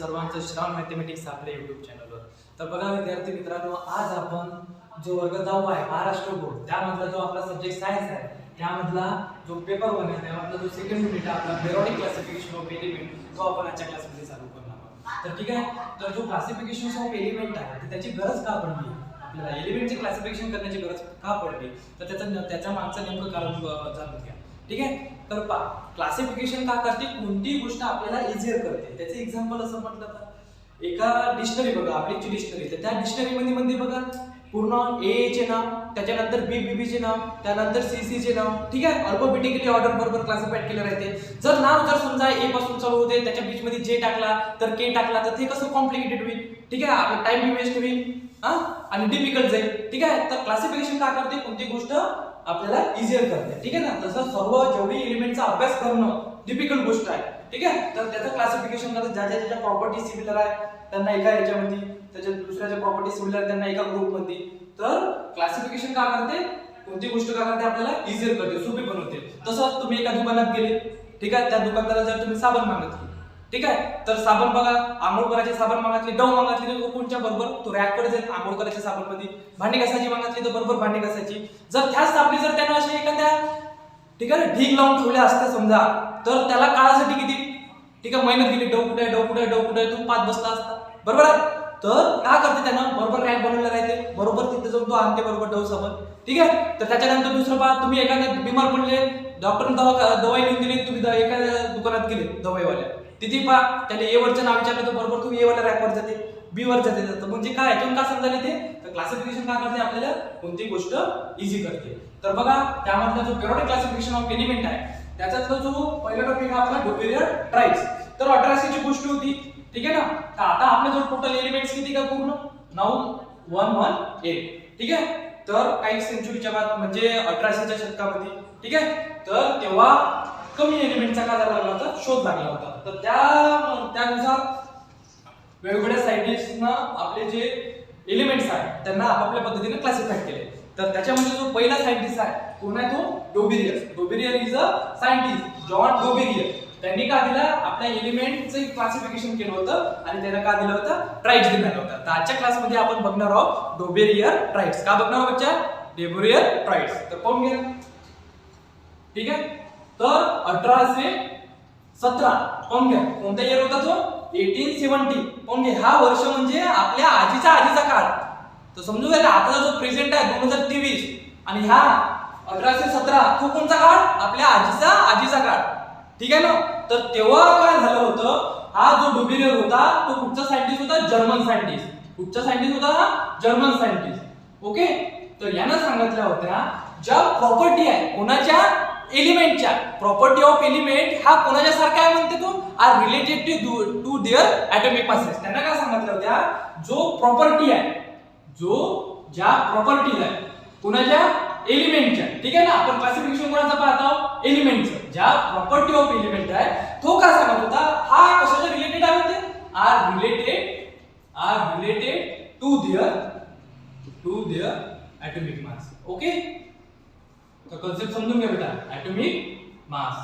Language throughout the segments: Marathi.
सर्वांचं श्रावण मॅथमॅटिक्स आपल्या युट्यूब चॅनलवर. तर बघा विद्यार्थी मित्रांनो, आज आपण जो वर्ग 10 आहे महाराष्ट्र बोर्ड त्यामधला जो आपला सब्जेक्ट सायन्स आहे त्यामधला जो पेपर 1 आहे त्यामधला जो सेकंड युनिट आहे आपला पेरियडिक क्लासिफिकेशन ऑफ एलिमेंट तो आपण आजच्या क्लासमध्ये चालू करणार आहोत. तर ठीक आहे, तर जो क्लासिफिकेशन ऑफ एलिमेंट आहे तर त्याची गरज का पडली आपल्याला, एलिमेंटचे क्लासिफिकेशन करण्याची गरज का पडली तर त्याच्या मागचं नेमकं कारण जाणून घ्या. ठीक आहे, तर क्लासिफिकेशन का करते, कोणती गोष्ट आपल्याला इझियर करते. त्याचे एक्झाम्पल असं म्हटलं तर एका डिक्शनरी बघा, आपली डिक्शनरी, तर त्या डिक्शनरी मध्ये बघा पूर्ण ए चे नाव, त्याच्यानंतर बी चे नाव, त्यानंतर सी चे नाव, ठीक आहे, अल्फाबेटिकली ऑर्डर बरोबर क्लासिफाईड केलं राहते. जर नाव जर समजा ए पासून चालू होते त्याच्या बीच मध्ये जे टाकला तर के टाकला तर ते कसं कॉम्प्लिकेटेड होईल. ठीक आहे, आपला टाइम बी वेस्ट होईल आणि डिफिकल्ट जाईल. ठीक आहे, तर क्लासिफिकेशन का करते, कोणती गोष्ट आपल्याला इझियर करते. ठीक आहे ना, तसं सर्व जेवढी एलिमेंटचा अभ्यास करणं डिफिकल्ट गोष्ट आहे. ठीक आहे, तर त्याचं क्लासिफिकेशन करतात. ज्याच्या प्रॉपर्टी सिमिलर आहे त्यांना एका याच्यामध्ये, त्याच्या दुसऱ्याच्या प्रॉपर्टी सिमिलर त्यांना एका ग्रुपमध्ये. तर क्लासिफिकेशन का करते, कोणती गोष्ट का करते, आपल्याला इझियर करते, सोपी बनवते. तसंच तुम्ही एका दुकानात गेले, ठीक आहे, त्या दुकानदाराला जर तुम्ही साबण मागितली, ठीक आहे, तर साबण बघा, आंघोळ करायचे साबण मागितले, डव मागितली तर कोणत्या बरोबर तो रॅक कडे जाईल आंघोळ करायच्या साबण मध्ये. भांडी घासायची मागितली तर बरोबर भांडी घासायची. जर त्याच साबणी जर त्यानं अशी एखाद्या ठीक आहे ढीग लावून ठेवल्या असत्या समजा, तर त्याला काळासाठी किती ठीक आहे मेहनत गेली, डव कुठे डव कुठे डव कुठे तू 5 बसला असता, बरोबर आहे. तर काय करते त्यानं बरोबर रॅक बनवलेला राहते, बरोबर तिथे जाऊन तो आणते बरोबर डव साबण. ठीक आहे, तर त्याच्यानंतर दुसरं पहा, तुम्ही एखाद्या बिमार पडले, डॉक्टरने दवाई लिहून दिली, तुम्ही एखाद्या दुकानात गेले दवाईवाल्या, तिथे पहा त्याने ए वरचं नाव विचारलं तर बरोबर तुम्ही ए वाल्या रॅक वर जाते, बी वर जाते. म्हणजे काय याच्यातून का समजायला ते, तर क्लासिफिकेशन काय करते, आपल्याला कोणती गोष्ट इझी करते. तर बघा त्यामधला जो पेरियडिक क्लासिफिकेशन ऑफ एलिमेंट आहे त्याच्यातला जो पहिला टॉपिक आहे आपला डोबेरियर ट्राईब्स. तर 1800 ची गोष्ट होती. ठीक आहे ना, तर आता आपले जो टोटल एलिमेंट्स किती का पूर्ण 9118. ठीक आहे, तर काही सेंचुरीच्या बाद म्हणजे 1800च्या शतकामध्ये, ठीक आहे, तर तेव्हा कमी एलिमेंटचा काय झाला होता, शोध लागला होता. तर त्यानुसार वेगवेगळ्या सायंटिस्टना आपले जे एलिमेंट्स आहेत त्यांना आपापल्या पद्धतीने क्लासिफाय केले. तर त्याच्यामध्ये जो पहिला सायंटिस्ट आहे कोण आहे, तो डोबेरियर. डोबेरियर इज अ सायंटिस्ट, जॉन डोबेरियर. त्यांनी काय दिलं, आपल्या एलिमेंटचं क्लासिफिकेशन केलं होतं आणि त्याला काय दिलं होतं, ट्राईब्स दिला होता. तर आजच्या क्लासमध्ये आपण बघणार आहोत डोबेरियर ट्राईब्स. का बघणार आहोत बच्चा, डोबेरियर ट्राईब्स. तर पाहून घ्या. ठीक आहे, तर 1817 पाहून घ्या, कोणता इयर होता तो, 1870. पाहून घ्या, हा वर्ष म्हणजे आपल्या आजीचा काळ. तर समजून घ्या, आता जो प्रेझेंट आहे 2023 आणि ह्या 1817 तो कोणता काळ, आपल्या आजीचा काळ. ठीक आहे ना, तर तेव्हा काय झालं होतं, हा जो डोबेरियर होता तो कुठचा सायंटिस्ट होता, जर्मन सायंटिस्ट. कुठचा सायंटिस्ट होता हा, जर्मन सायंटिस्ट. ओके, तर यानं सांगितल्या होत्या ज्या प्रॉपर्टी आहे कोणाच्या, एलिमेंटच्या, प्रॉपर्टी ऑफ एलिमेंट हा कोणाच्या सारखा आहे म्हणते तो, are related to their atomic masses. त्यांना काय सांगितलं होत्या, जो प्रॉपर्टी आहे, जो ज्या प्रॉपर्टीज आहे कोणाच्या, एलिमेंटच्या. ठीक आहे ना, आपण क्लासिफिकेशन कोणाचं पाहतो, एलिमेंटचं. ज्या प्रॉपर्टी ऑफ एलिमेंट आहे तो काय सांगत होता, हा कशाच्या रिलेटेड आहे म्हणते, are related to their atomic mass. Okay, तर कन्सेप्ट समजून घ्या बेटा, ॲटॉमिक मास.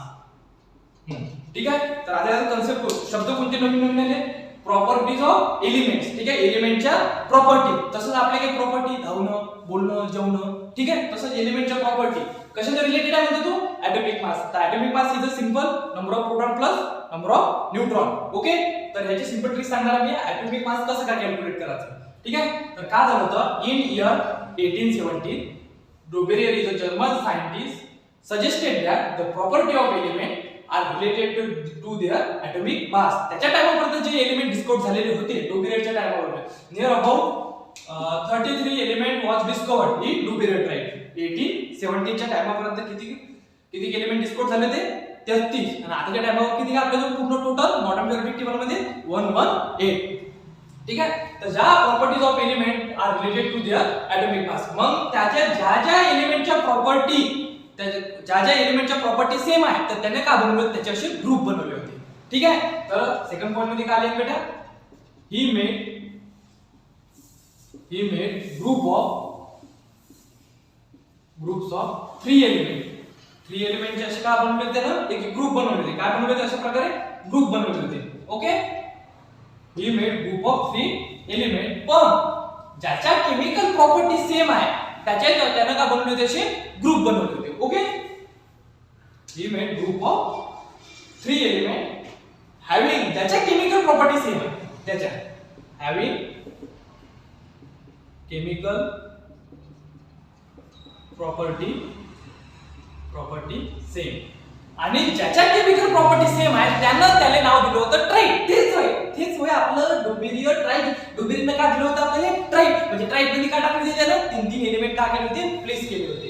ठीक आहे, तर आता कन्सेप्ट शब्द कोणते नवीन आले, प्रॉपर्टीज ऑफ एलिमेंट्स. ठीक आहे, एलिमेंटच्या प्रॉपर्टी. तसंच आपल्या काही प्रॉपर्टी, धावणं, बोलणं, जेवणं, ठीक आहे, तसंच एलिमेंटच्या प्रॉपर्टी कशाच्या रिलेटेड आहे म्हणते तो, ॲटॉमिक मास. तर atomic mass is a simple number of proton plus number of neutron. Okay, तर ह्याची सिंपल ट्रिक सांगणार मी, ॲटॉमिक मास कसं काय कॅल्क्युलेट करायचं. ठीक आहे, तर काय झालं होतं, in year 1870 Dobereiner is a German scientist suggested that the property of element are related to their atomic mass. त्याच्या टाइमपर्यंत जे एलिमेंट डिस्कव्हर झालेले होते डोबेरियरच्या टाइमवर, near about 33 element was discovered in Dobereiner triad. 1870 च्या टाइमपर्यंत किती एलिमेंट डिस्कव्हर झाले ते 33, आणि आताच्या टाइमवर किती आपल्या जो पूर्ण टोटल मॉडर्न पेरियोडिक टेबल मध्ये 118. ठीक आहे, तर ज्या properties of element are related to their atomic mass, मग त्याच्या ज्या एलिमेंटच्या प्रॉपर्टी, ज्या एलिमेंटच्या प्रॉपर्टी सेम आहे तर त्याने काय बनवलं, त्याचे असे ग्रुप बनवले होते. ठीक आहे, तर सेकंड पॉइंट मध्ये काय लिहिलं बेटा, he made groups of 3 element. 3 एलिमेंटचे असे काय बनवले त्यानं, एक ग्रुप बनवले होते. काय बनवले होते, अशा प्रकारे ग्रुप बनवले होते. Okay, he made group of 3 element, पण ज्याच्या केमिकल प्रॉपर्टी सेम आहे त्यानं का बनवले होते, असे ग्रुप बनवले होते. Okay, he made group of 3 element having, ज्याच्या केमिकल प्रॉपर्टी सेम आहे, त्याच्या हॅव्हिंग केमिकल प्रॉपर्टी सेम, आणि ज्याच्या केमिकल प्रॉपर्टी सेम आहे त्याला नाव दिलं होतं ट्राईड. तेच होय आपलं डोबेरियर ट्राईड. डोबेरियरने का दिलं होतं आपल्याला ट्राईड, म्हणजे ट्राईड मध्ये काय टाकले होते, त्यानं 3 एलिमेंट का केले होते, प्लेस केले होते.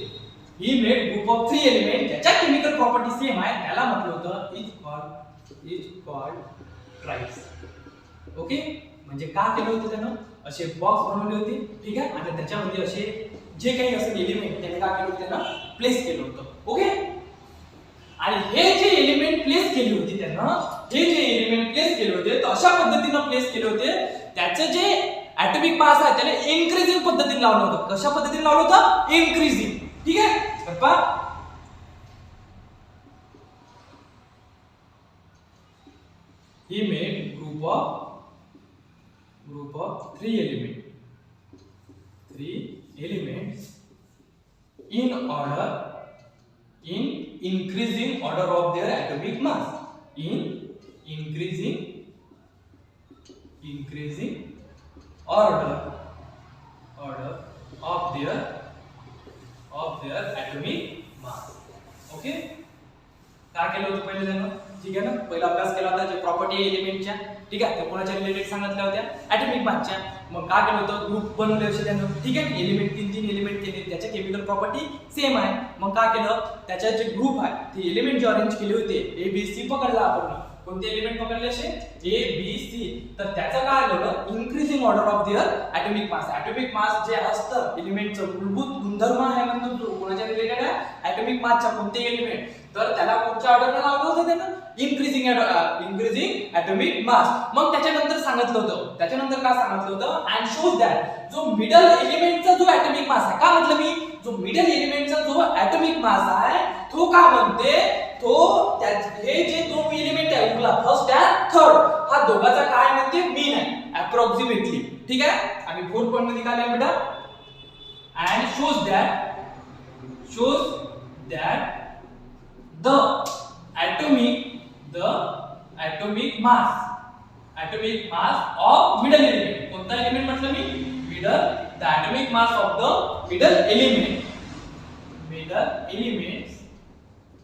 He made group of 3 element, ज्याच्या केमिकल प्रॉपर्टी सेम आहे त्याला म्हटलं होतं इज कॉल्ड ट्राईड्स. ओके, म्हणजे का केलं होतं त्यानं, असे बॉक्स बनवले होते, ठीक आहे, आणि त्याच्यामध्ये असे जे काही असे एलिमेंट त्याने काय केलं होतं, त्यानं प्लेस केलं होतं. ओके, आणि हे जे एलिमेंट प्लेस केली होती त्यानं, हे जे एलिमेंट प्लेस केले होते तर अशा पद्धतीनं प्लेस केले होते, त्याचं जे ऍटॉमिक मास आहे त्याला इन्क्रीजिंग पद्धतीने लावलं होतं. कशा पद्धतीने लावलं होतं, इन्क्रीजिंग. ठीक आहे, तर पहा he made group of 3 elements in increasing order of their atomic mass, in increasing order of their atomic mass. Okay, काय केलं होतं पहिले त्यानं, ठीक आहे ना, पहिला अभ्यास केला होता जे प्रॉपर्टी एलिमेंटच्या, ठीक आहे, ते कोणाच्या रिलेटेड सांगितल्या होत्या, ॲटॉमिक मासच्या. मग काय केलं होतं, ग्रुप बनवले होते त्यानं, ठीक आहे, एलिमेंट 3 एलिमेंट केले, त्याच्या केमिकल प्रॉपर्टी सेम आहे. मग काय केलं, त्याच्या जे ग्रुप आहे ते एलिमेंट जे अरेंज केले होते, ए बी सी पकडला आपण, कोणते एलिमेंट पकडले असे, ए बी सी, तर त्याचं काय झालं, increasing order of their atomic mass. Atomic mass जे असतं एलिमेंटचं मूलभूत गुणधर्म आहे, म्हणतो कोणाच्या रिलेटेड आहे, ॲटॉमिक मासच्या कोणते एलिमेंट, तर त्याला कोणत्या ऑर्डरने लावलं होतं त्यानं, इन्क्रीजिंग ॲटॉमिक मास. मग त्याच्यानंतर सांगितलं होतं, त्याच्यानंतर काय सांगितलं होतं, अँड शोज दॅट जो मिडल एलिमेंटचा जो ॲटॉमिक मास आहे, का म्हटलं मी, जो मिडल एलिमेंटचा जो ॲटॉमिक मास आहे तो का म्हणते, तो हे जे 2 एलिमेंट आहे, फर्स्ट आणि थर्ड, हा दोघांचा काय म्हणते, मीन आहे अप्रॉक्सिमेटली. ठीक आहे, आणि 4 पॉइंट मध्ये काय लिहा बेटा, and shows that the atomic mass of middle element, कोणता एलिमेंट म्हटलं मी, the atomic mass of the middle element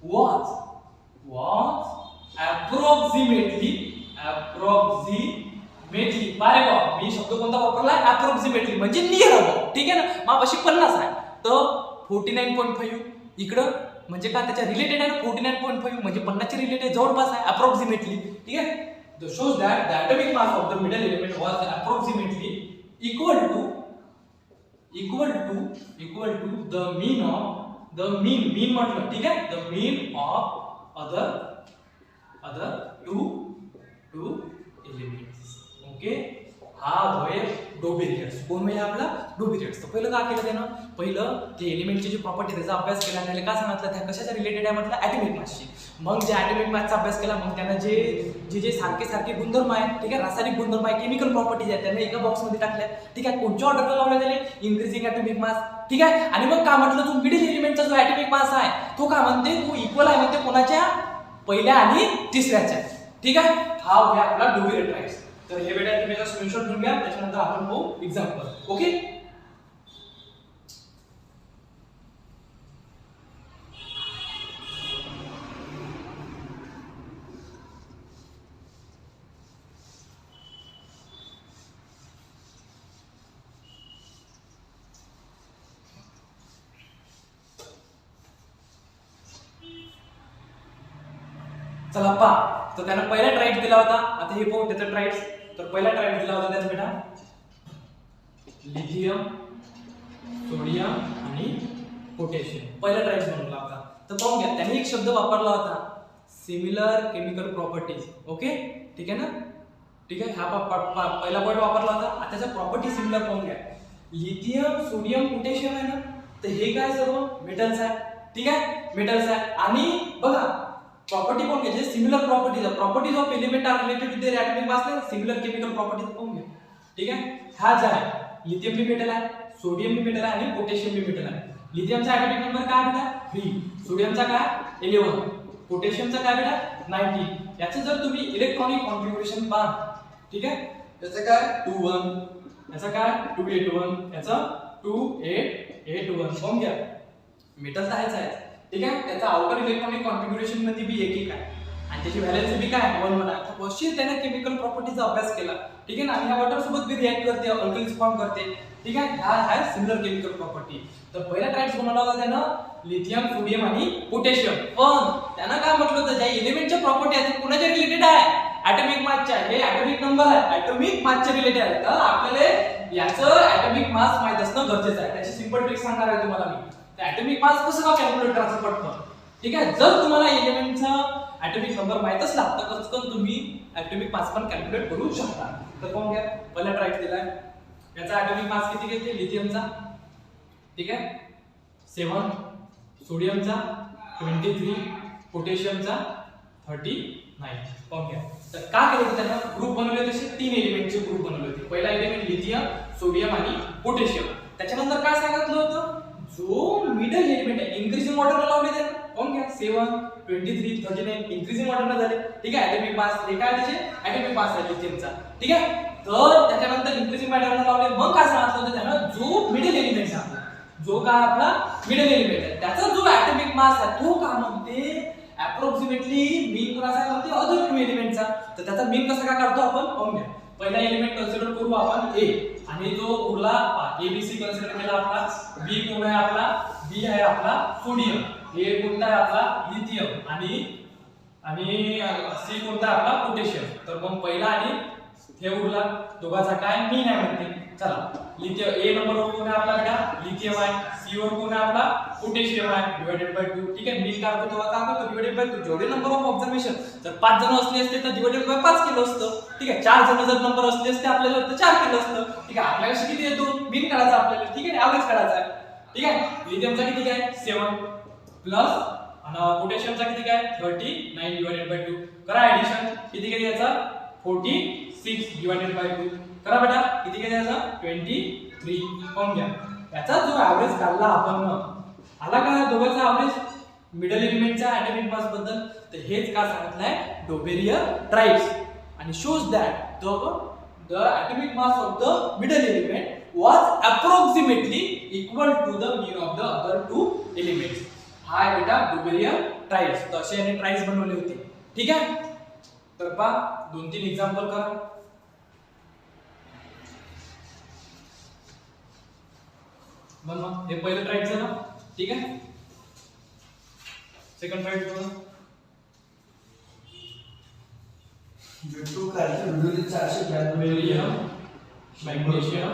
was approximately पारे बा, मी शब्द कोणता वापरला, अप्रॉक्सिमेटली म्हणजे नियर अबाउट. ठीक आहे ना, मापाशी 50 आहे, तर 49.5 इकडं म्हणजे काय, त्याच्या रिलेटेड आहे ना, 49.5 म्हणजे 50 च्या रिलेटेड जवळपास आहे, अप्रॉक्सिमेटली. ठीक आहे, the shows that the atomic mass of the middle element वाज अप्रॉक्सिमेटली इक्वल टू द मीन म्हटलं, ठीक आहे, the mean of other two elements. Okay, हा होय डोबेरियर्स. कोण म्हणजे आपला डोबेरियर्स. तर पहिलं काय केलं त्यानं, पहिलं ते एलिमेंटची जी प्रॉपर्टी त्याचा अभ्यास केला, त्याला काय सांगितलं, त्या कशाच्या रिलेटेड आहे म्हटलं, ॲटॉमिक मासची. मग जे ॲटॉमिक मासचा अभ्यास केला, मग त्यानं जे सारखे गुणधर्म आहे, ठीक आहे, रासायनिक गुणधर्म आहे, केमिकल प्रॉपर्टीज आहे, त्यांना एका बॉक्समध्ये टाकल्या. ठीक आहे, कोणत्या ऑर्डरला लावल्या त्याने, इन्क्रीजिंग ॲटॉमिक मास. ठीक आहे, आणि मग काय म्हटलं, जो मिडल एलिमेंटचा जो ॲटॉमिक मास आहे तो काय म्हणते, तो इक्वल आहे म्हणते कोणाच्या, पहिल्या आणि तिसऱ्याच्या. ठीक आहे, हा होय आपला डोबेरियर ट्राईड्स. तर हे बेटा तुम्ही याचा स्क्रीनशॉट घेऊन घ्या, त्याच्यानंतर आपण पाहू एक्झाम्पल. ओके, चला पहा. तर त्यानं पहिला ट्राईड दिला होता, आता हे पाहू त्याचा ट्राईड्स. तर पहिला ट्राईड दिला होता त्याचा बेटा लिथियम, सोडियम आणि पोटॅशियम. पहिला ट्राईड बनवला होता. तर पाहून घ्या, त्याने एक शब्द वापरला होता, सिमिलर केमिकल प्रॉपर्टीज. ओके, ठीक आहे ना, ठीक आहे, हा पहिला पॉइंट वापरला होता. आता त्याच्या प्रॉपर्टी सिमिलर पाहून घ्या, लिथियम, सोडियम, पोटॅशियम आहे ना, तर हे काय सर्व मेटल्स आहे. ठीक आहे, मेटल्स आहे. आणि बघा प्रॉपर्टी कोण घ्यायचे similar properties of element are related with their atomic mass ना सिमिलर केमिकल प्रॉपर्टीज पाहून घ्या. ठीक आहे. हा जो आहे लिथियम बी मेटल आहे, सोडियम बी मेटल आहे आणि पोटॅशियम बी मेटल आहे. लिथियमचा ॲटॉमिक नंबर काय बेटा 3, सोडियमचा काय 11, पोटॅशियमचा काय बेटा 19. याचे जर तुम्ही इलेक्ट्रॉनिक कॉन्फिगरेशन पहा. ठीक आहे. याचं काय 21, याचं काय 281, याचं 2881 पाहून घ्या. मेटल तर आहे. ठीक आहे. त्याचा आउटर इलेक्ट्रॉनिक कॉन्फिगरेशन मध्ये बी एक आहे आणि त्याची व्हॅलेन्सी बी काय 1 1 आहे. तर वर्षी त्याने केमिकल प्रॉपर्टीचा अभ्यास केला. ठीक आहे ना. आणि ह्या वॉटर सोबत बी रिएक्ट करते, अल्कलीज फॉर्म करते. ठीक आहे. हा आहे सिमिलर केमिकल प्रॉपर्टी. तर पहिला ट्राईड्स बनवला होता त्यानं लिथियम, सोडियम आणि पोटॅशियम. पण त्यानं काय म्हटलं होतं ज्या एलिमेंटच्या प्रॉपर्टी आहेत कुणाच्या रिलेटेड आहे ॲटॉमिक मासच्या. हे ॲटॉमिक नंबर आहे, ॲटॉमिक मासच्या रिलेटेड आहे. तर आपल्याला याचं ॲटॉमिक मास माहित असणं गरजेचं आहे. त्याची सिंपल ट्रिक सांगणार आहे तुम्हाला मी. ॲटॉमिक मास कसं का कॅल्क्युलेट करायचं पटकन. ठीक आहे. जर तुम्हाला एलिमेंटचा ॲटॉमिक नंबर माहित असला तर कसं तुम्ही ॲटॉमिक मास पण कॅल्क्युलेट करू शकता. तर कोण घ्या पहिला ट्राईड दिलाय. याचा ॲटॉमिक मास किती घेते लिथियमचा. ठीक आहे 7, सोडियमचा 23, पोटॅशियमचा 39. पाहून घ्या. तर का केलं होतं त्यानं ग्रुप बनवले तसे 3 एलिमेंटचे ग्रुप बनवले होते. पहिला एलिमेंट लिथियम, सोडियम आणि पोटॅशियम. त्याच्यानंतर काय सांगितलं होतं जो मिडल एलिमेंट आहे इन्क्रीजिंग ऑर्डरला लावले त्यानं. पाहून घ्या 7, 23, 39 इन्क्रीजिंग ऑर्डरला झाले. ठीक आहे. ॲटॉमिक मास हे काय त्याचे ॲटॉमिक मास आहे लिथियमचा. ठीक आहे. तर त्याच्यानंतर इन्क्रीजिंग ऑर्डरला लावले. मग काय सांगितलं होतं त्यानं जो मिडल एलिमेंट आहे जो काय आपला मिडल एलिमेंट आहे त्याचा जो ॲटॉमिक मास आहे तो का म्हणते अप्रॉक्सिमेटली मीन कसा म्हणते अदर 2 एलिमेंटचा. तर त्याचा मीन कसा काय काढतो आपण पाहून घ्या. पहिला एलिमेंट कन्सिडर करू आपण ए आणि जो उरला ए बी सी कन्सिडर केला आपला. बी कोण आहे आपला बी आहे आपला सोडियम. ए कोणता आहे आपला लिथियम आणि सी कोणता आहे आपला पोटॅशियम. तर मग पहिला आणि हे उरला दोघांचा काय मीन आहे म्हणते. चला लिथियम ए नंबर वर कोण आहे आपला बेटा लिथियम आहे. सी वर कोण आहे आपला पोटॅशियम आहे डिवाइडेड बाय 2. ठीक आहे. मीन काढतो तेव्हा काय करतो डिवाइडेड बाय 2. जेवढे नंबर ऑफ ऑब्झर्वेशन जर 5 जण असले असते तर डिवाइडेड बाय 5 केलं असतं. ठीक आहे. 4 जण जर नंबर असले असते आपल्याला तर 4 केलं असतं. ठीक आहे. आपल्याला किती येतो मीन काढायचा आपल्याला. ठीक आहे. ॲव्हरेज काढायचा आहे. ठीक आहे. लिथियमचा किती काय 7 प्लस आणि पोटॅशियमचा किती काय 39 डिवाइडेड बाय 2. करा ऍडिशन किती काय याचा 46 डिवाइडेड बाय 2. करा बेटा किती काय याचा 23. पाहून घ्या. याचा जो ॲव्हरेज काढला आपण आला का दोघांचा ॲव्हरेज मिडल एलिमेंटचा ॲटॉमिक मास बद्दल. तर हेच का सांगितलंय डोबेरियर ट्राईड्स आणि shows that the atomic mass of the middle element was approximately equal to the mean of the other 2 elements. हा आहे बेटा डोबेरियर ट्राईड्स. तर असे याने ट्राईड्स बनवले होते. ठीक आहे. तर पहा 2-3 एक्झाम्पल करा. मग हे पहिलं ट्राईड झालं. ठीक आहे. सेकंड ट्राईड बघा. बेरियम, मॅग्नेशियम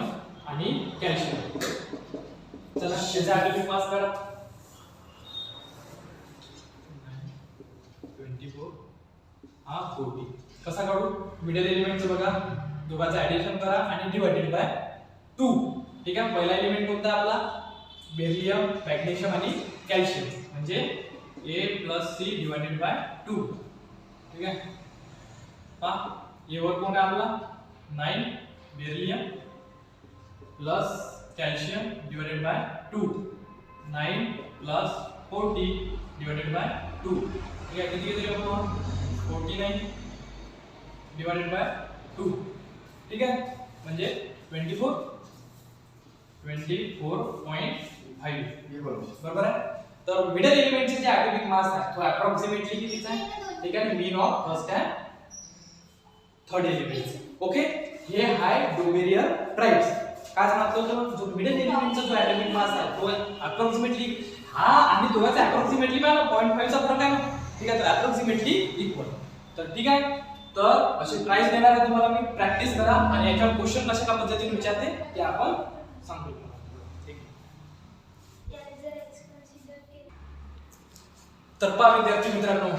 आणि कॅल्शियम. चला त्याचा ॲटॉमिक मास करा 24 हा 40. कसा काढू मिडल एलिमेंटचं बघा दोघांचं ॲडिशन करा आणि डिवाइडेड बाय 2. ठीक आहे. पहिला एलिमेंट कोणता आपला बेरियम, मॅग्नेशियम आणि कॅल्शियम म्हणजे A + C डिवाइडेड बाय 2. ठीक आहे. पहा ए वर कोण आहे आपला 9 barium plus calcium divided by 2. 9 + 40 divided by 2. ठीक आहे. किती किती लिहू आपण 49 डिवाइडेड बाय 2. ठीक आहे. म्हणजे 24.5 बरोबर आहे. तर मिडल एलिमेंटचे जे ॲटॉमिक मास आहे तो अप्रॉक्सिमेटली कितीचा आहे. ठीक आहे. Mean of first and third element. Okay. हे आहे डोबेरियर ट्राईड्स. काय सांगितलं होतं जो मिडल एलिमेंटचा जो ॲटॉमिक मास आहे तो अप्रॉक्सिमेटली हा आणि दोघांचा अप्रॉक्सिमेटली काय ना 0.5 चा फरक आहे ना. ठीक आहे. तर अप्रॉक्सिमेटली इक्वल. तर ठीक आहे. तर असे ट्राईड्स देणार आहे तुम्हाला मी. प्रॅक्टिस करा आणि याच्यावर क्वेश्चन कशा पद्धतीने विचारते ते आपण सांगतो. तर पहा विद्यार्थी मित्रांनो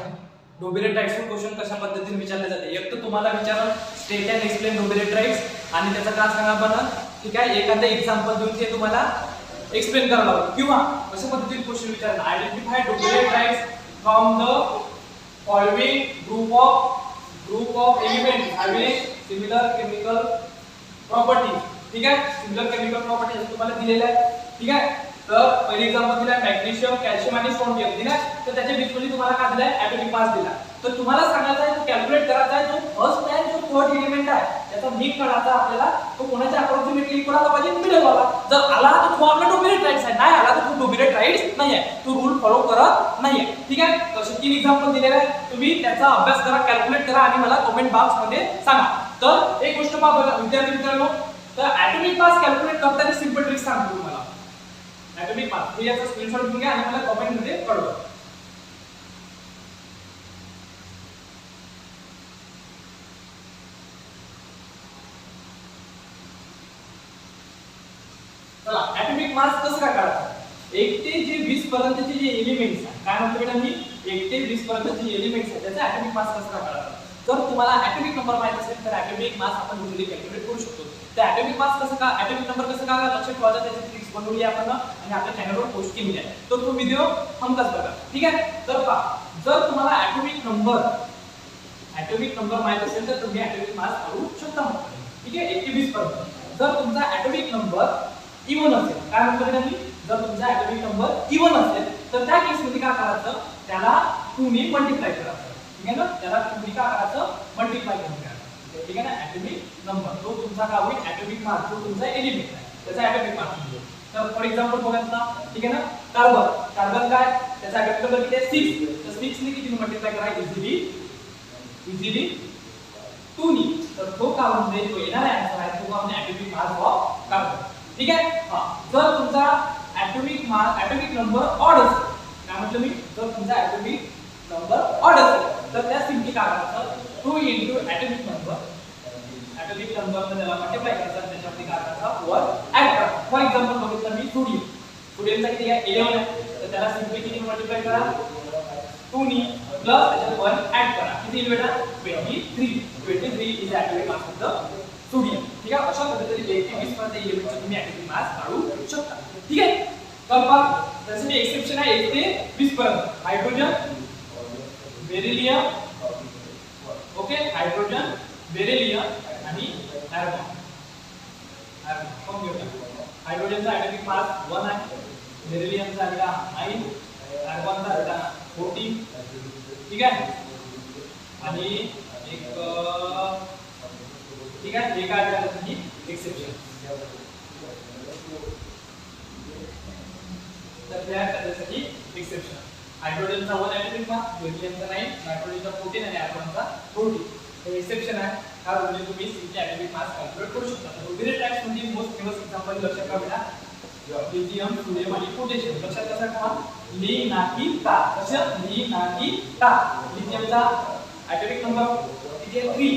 डोबेरियर ट्राईड्सवर क्वेश्चन कशा पद्धतीने विचारले जाते. एक तर तुम्हाला विचारलं स्टेट अँड एक्सप्लेन डोबेरियर ट्राईड्स आणि त्याचा काय सांगा बरं. ठीक आहे. एखादं एक्झाम्पल देऊन ते तुम्हाला एक्सप्लेन करावं लागेल किंवा कशा पद्धतीने क्वेश्चन विचारणार. Identify Dobereiner triads from the following group of elements having similar chemical properties. ठीक आहे, सिमिलर केमिकल प्रॉपर्टीज तुम्हाला दिलेल्या आहेत. ठीक आहे, तर पहिली एक्झाम्पल दिला मॅग्नेशियम, कॅल्शियम आणि स्ट्रॉन्शियम दिला. तर त्याच्या बीजमध्ये तुम्हाला काय दिलाय ॲटॉमिक मास दिला. तर तुम्हाला सांगायचं आहे तो कॅल्क्युलेट करायचा आहे जो फर्स्ट आणि जो थर्ड एलिमेंट आहे त्याचा मीन काढायचा आपल्याला. तो कोणाच्या अप्रॉक्सिमेटली इक्वल आला पाहिजे, मिडल वाला. जर आला तर तो आपला डोमिनेट राईट्स आहे, नाही आला तर तो डोमिनेट राईट्स नाही आहे, तो रूल फॉलो करत नाहीये. ठीक आहे, तसे 3 एक्झाम्पल दिलेले आहेत. तुम्ही त्याचा अभ्यास करा, कॅल्क्युलेट करा आणि मला कमेंट बॉक्स मध्ये सांगा. तर एक गोष्ट पहा विद्यार्थी मित्रांनो, तर ॲटॉमिक मास कॅल्क्युलेट करताना सिंपल ट्रिक सांगतो तुम्हाला. ॲटॉमिक मास हे याचा स्क्रीनशॉट घेऊन घ्या आणि मला कमेंट मध्ये कळवा. चला, ॲटॉमिक मास कसं काय काढायचं. 1 ते 20 पर्यंतचे जे एलिमेंट्स आहेत, काय म्हणतो बेटा मी 1 ते 20 पर्यंतचे जे एलिमेंट्स आहेत त्याचा ॲटॉमिक मास कसं काय काढायचा. जर तुम्हाला ॲटॉमिक नंबर माहित असेल तर ॲटॉमिक मास आपण इझिली कॅल्क्युलेट करू शकतो. तर ॲटॉमिक मास कसं का, ॲटॉमिक नंबर कसं काय लक्षात ठेवायचं, त्याची ट्रिक्स बनवली आपण आणि आपल्या चॅनलवर पोस्ट केली आहे. तर तो व्हिडिओ हमखास बघा. ठीक आहे, तर पहा, जर तुम्हाला ॲटॉमिक नंबर माहित असेल तर तुम्ही ॲटॉमिक मास काढू शकता. ठीक आहे, 1 ते 20 पर्यंत. जर तुमचा ॲटॉमिक नंबर इवन असेल, काय म्हणतो बेटा मी, जर तुमचा ॲटॉमिक नंबर इवन असेल तर त्या केसमध्ये काय करायचं, त्याला 2 ने मल्टिप्लाय करायचं. ठीक आहे ना, त्याला 2 ने काय करायचं, मल्टिप्लाय करून घ्यायचं. ठीक आहे ना, ॲटॉमिक नंबर तो तुमचा काय होईल, ॲटॉमिक मास जो तुमचा एलिमेंट आहे त्याचा ॲटॉमिक मास होईल. तर फॉर एक्झाम्पल बघा ना, ठीक आहे ना, कार्बन काय, त्याचा ॲटॉमिक नंबर किती आहे 6. तर 6 ने किती मल्टिप्लाय करा, इझिली 2 ने. तर तो कार्बन जो येणार आहे आन्सर आहे तो आपण ॲटॉमिक मास ऑफ कार्बन. ठीक आहे, जर तुमचा ॲटॉमिक नंबर ऑड असेल, काय म्हटलं मी, जर तुमचा ॲटॉमिक नंबर ऑड असेल तर त्या सिम्पली काय करायचं, 2 into ॲटॉमिक नंबर त्याला मल्टिप्लाय करायचं, त्याच्यावरती काय करायचं, वर ऍड करायचं. फॉर एक्झाम्पल बघितलं मी सोडियमचा किती आहे 11 आहे, तर त्याला सिम्पली किती मल्टिप्लाय करा 2 ने प्लस त्याच्यात 1 ऍड करा, किती येईल बेटा 23 is atomic mass of the sodium. ठीक आहे, अशा पद्धतीने 1 ते 20 पर्यंत एलिमेंटचा तुम्ही ॲटॉमिक मास काढू शकता. ठीक आहे, तर पहा त्यासाठी एक्सेप्शन आहे 1 ते 20 पर्यंत. Hydrogen, beryllium, okay, hydrogen, beryllium आणि आर्गॉन. हायड्रोजनचा ॲटॉमिक मास 1 आहे, बेरिलियमचा आहे 9, आर्गॉनचा आहे 14. ठीक आहे, आणि एक ठीक आहे, हे काय करायचं तुम्ही एक्सेप्शन. तर त्या त्यासाठी एक्सेप्शन हायड्रोजनचा 1 ॲटॉमिक मास, बेरिलियमचा 9, नायट्रोजनचा 14 आणि आर्गॉनचा 40. हे एक्सेप्शन आहे, हा म्हणजे तुम्ही सिम्पली ॲटॉमिक मास कॅल्क्युलेट करू शकता. डोमिनेट टाइप्स मध्ये मोस्ट फेमस एक्झाम्पल लक्षात ठेवा बेटा, लिथियम, सोडियम आणि पोटॅशियम. लक्षात कसा ठेवा, ली ना की ता. कसं, ली ना की ता. लिथियमचा ॲटॉमिक नंबर किती आहे 3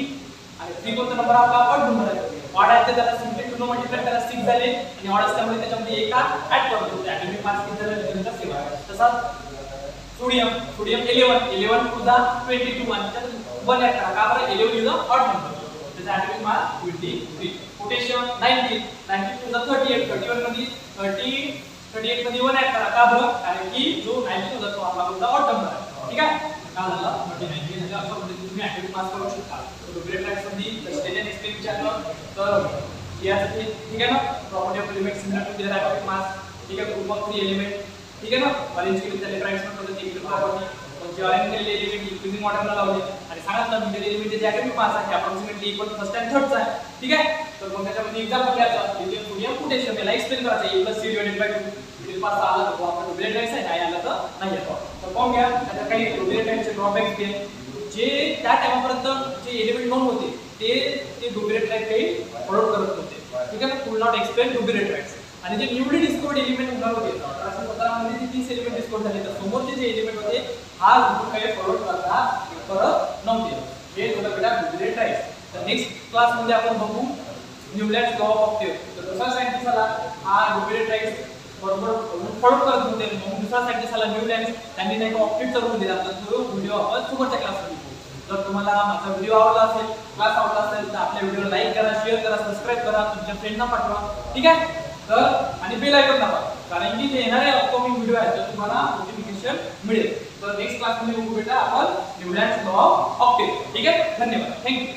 आणि 3 कोणता नंबर आपला ऑड नंबर आहे. ऑड आहे तर त्याला सिम्पली 2 ने मल्टिप्लाय करा 6 झाले आणि ऑड असल्यामुळे त्याच्यामध्ये 1 ऍड करतो. ॲटॉमिक मास किती झाला लिथियमचा 7 आहे. तसाच सोडियम 11 टू द 22 आणि त्यात 1 ऍड करा, का बरं 11 इज अ ऑड नंबर, त्याचा atomic mass 23. Potassium 19 to the 38 38 मध्ये 1 ऍड करा, का बरं, कारण की जो 19 होता तो आपला कोणता ऑड नंबर आहे. ठीक आहे, का झाला 39 म्हणजे अशा पद्धतीने तुम्ही ॲटॉमिक मास करू शकता. डोमिनेट टाइप्स मध्ये स्टेजन एक्सप्लेन विचारलं तर यासाठी. ठीक आहे ना, property of element similar to their atomic mass. ठीक आहे, ग्रुप ऑफ 3 एलिमेंट. ठीक आहे ना, अरेंज केले त्याला ट्रान्सफर पद्धती इक्वल प्रॉपर्टी म्हणजे अरेंज केलेले एलिमेंट इक्विलिब्रियम मॉडेलला लावले आणि सांगितलं म्हणजे एलिमेंट जे ॲटॉमिक मास आहे approximately equal to first and थर्डचा आहे. ठीक आहे, तर मग त्याच्यामध्ये एक्झाम्पल घ्यायचं, लिथियम, सोडियम, पोटॅशियम याला एक्सप्लेन करायचं. A + C divided by 2 middle pass आला तर आपण डोमिनेट टाइप्स आहे, नाही आला तर नाही येतो. तर पाहून घ्या त्याच्या काही डोमिनेट टाइप्सचे ड्रॉबॅक्स घे. जे त्या टाइमपर्यंत जे एलिमेंट नोन होते ते डोमिनेट टाइप काही फॉलो करत होते. ठीक आहे ना, कुड नॉट एक्सप्लेन डोमिनेट टाइप्स. आणि जे न्यूली डिस्कवर्ड एलिमेंट होणार होते 1817 मध्ये जे 30 एलिमेंट डिस्कवर झाले तर समोरचे जे एलिमेंट होते हा रूल काही फॉलो करत नव्हते. हे थोडं बेटा डोमिनेट टाइप्स. तर नेक्स्ट क्लास मध्ये आपण बघू न्यूलँड्स लॉ ऑफ ऑक्टेव्ह. तर दुसरा सायंटिस्ट आला हा डोमिनेट टाइप्स बरोबर फॉलो करत होते. मग दुसरा सायंटिस्ट आला न्यूलँड्स, त्यांनी नाही ऑक्टेव्हचा रूल दिला. तर तो व्हिडिओ आपण समोरच्या क्लासमध्ये बघू. जर तुम्हाला माझा व्हिडिओ आवडला असेल, क्लास आवडला असेल तर आपल्या व्हिडिओला लाईक करा, शेअर करा, सबस्क्राइब करा, तुमच्या फ्रेंडना पाठवा. ठीक आहे, तर आणि बेल आयकॉन दाबा. कारण की जे येणारे अपकमिंग व्हिडिओ आहेत तर तुम्हाला नोटिफिकेशन मिळेल. तर नेक्स्ट क्लासमध्ये बघू बेटा आपण न्यूलँड लॉ ऑफ ऑक्टेट. ठीक आहे, धन्यवाद, थँक्यू.